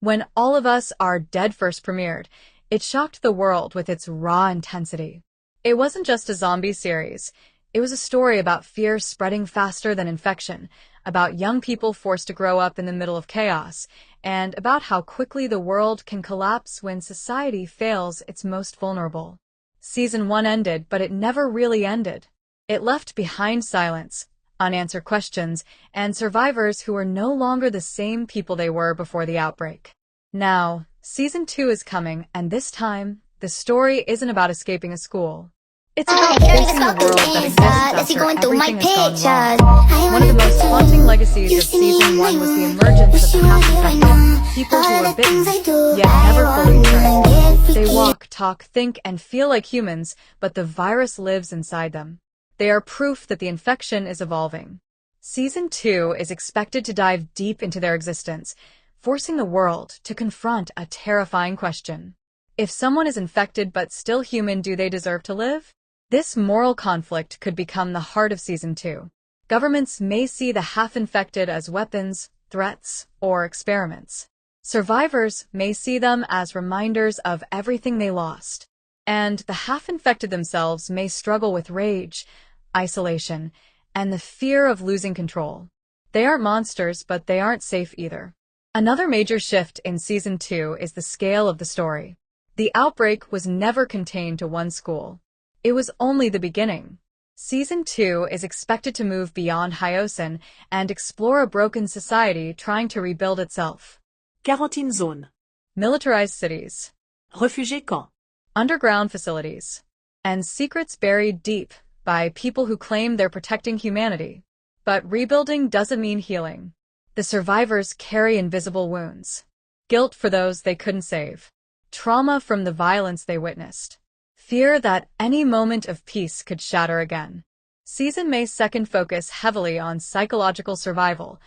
When All of Us Are Dead first premiered, it shocked the world with its raw intensity. It wasn't just a zombie series. It was a story about fear spreading faster than infection, about young people forced to grow up in the middle of chaos, and about how quickly the world can collapse when society fails its most vulnerable. Season 1 ended, but it never really ended. It left behind silence, unanswered questions, and survivors who were no longer the same people they were before the outbreak. Now, Season 2 is coming, and this time, the story isn't about escaping a school. It's about facing the world that exists after everything has gone wrong. One of the most haunting legacies of Season 1 was the emergence of the half-infected, people who were bitten, yet never fully turned. They walk, talk, think, and feel like humans, but the virus lives inside them. They are proof that the infection is evolving. Season 2 is expected to dive deep into their existence, forcing the world to confront a terrifying question. If someone is infected but still human, do they deserve to live? This moral conflict could become the heart of Season 2. Governments may see the half-infected as weapons, threats, or experiments. Survivors may see them as reminders of everything they lost. And the half-infected themselves may struggle with rage, isolation, and the fear of losing control. They aren't monsters, but they aren't safe either. Another major shift in Season 2 is the scale of the story. The outbreak was never contained to one school. It was only the beginning. Season 2 is expected to move beyond Hyosin and explore a broken society trying to rebuild itself. Quarantine zone. Militarized cities, Réfugié camp. underground facilities, and secrets buried deep by people who claim they're protecting humanity. But rebuilding doesn't mean healing. The survivors carry invisible wounds. Guilt for those they couldn't save. Trauma from the violence they witnessed. Fear that any moment of peace could shatter again. Season May's second focus heavily on psychological survival,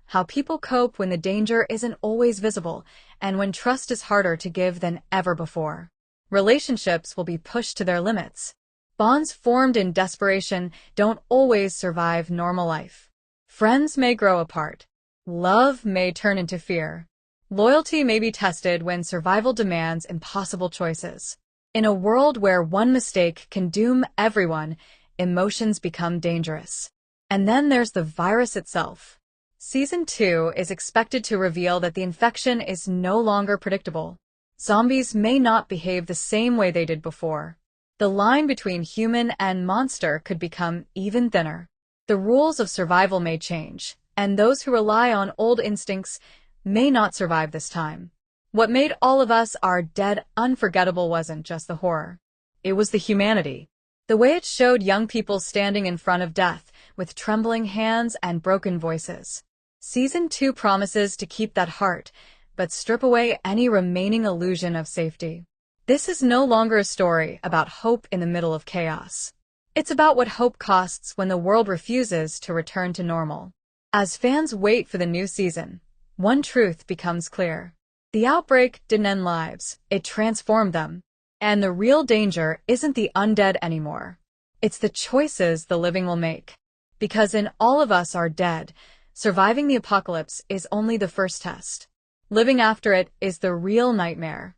how people cope when the danger isn't always visible and when trust is harder to give than ever before. Relationships will be pushed to their limits. Bonds formed in desperation don't always survive normal life. Friends may grow apart. Love may turn into fear. Loyalty may be tested when survival demands impossible choices. In a world where one mistake can doom everyone, emotions become dangerous. And then there's the virus itself. Season 2 is expected to reveal that the infection is no longer predictable. Zombies may not behave the same way they did before. The line between human and monster could become even thinner. The rules of survival may change, and those who rely on old instincts may not survive this time. What made All of Us Are Dead unforgettable wasn't just the horror. It was the humanity. The way it showed young people standing in front of death with trembling hands and broken voices. Season 2 promises to keep that heart, but strip away any remaining illusion of safety. This is no longer a story about hope in the middle of chaos. It's about what hope costs when the world refuses to return to normal. As fans wait for the new season, one truth becomes clear. The outbreak didn't end lives, it transformed them. And the real danger isn't the undead anymore. It's the choices the living will make. Because in All of Us Are Dead, surviving the apocalypse is only the first test. Living after it is the real nightmare.